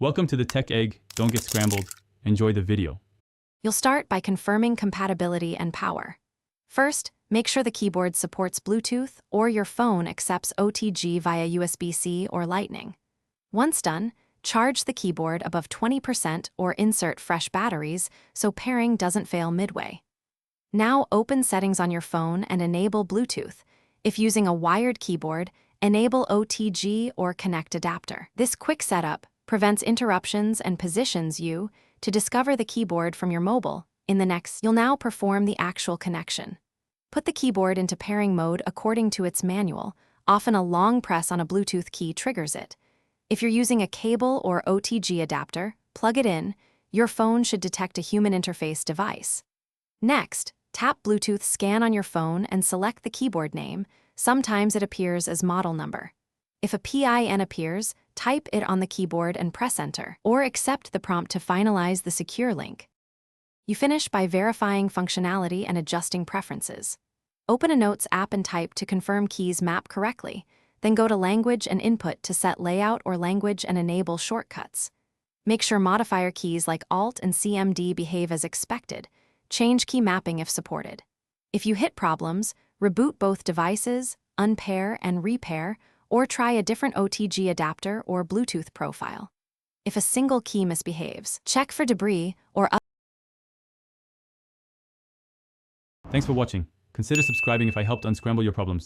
Welcome to the Tech Egg. Don't get scrambled. Enjoy the video. You'll start by confirming compatibility and power. First, make sure the keyboard supports Bluetooth or your phone accepts OTG via USB-C or Lightning. Once done, charge the keyboard above 20% or insert fresh batteries so pairing doesn't fail midway. Now open Settings on your phone and enable Bluetooth. If using a wired keyboard, enable OTG or Connect adapter. This quick setup prevents interruptions and positions you to discover the keyboard from your mobile. You'll now perform the actual connection. Put the keyboard into pairing mode according to its manual. Often a long press on a Bluetooth key triggers it. If you're using a cable or OTG adapter, plug it in. Your phone should detect a human interface device. Next, tap Bluetooth scan on your phone and select the keyboard name. Sometimes it appears as model number. If a PIN appears, type it on the keyboard and press enter, or accept the prompt to finalize the secure link. You finish by verifying functionality and adjusting preferences. Open a Notes app and type to confirm keys map correctly, then go to Language and Input to set layout or language and enable shortcuts. Make sure modifier keys like Alt and CMD behave as expected. Change key mapping if supported. If you hit problems, reboot both devices, unpair and repair, or try a different OTG adapter or Bluetooth profile. If a single key misbehaves, check for debris or other. Thanks for watching. Consider subscribing if I helped unscramble your problems.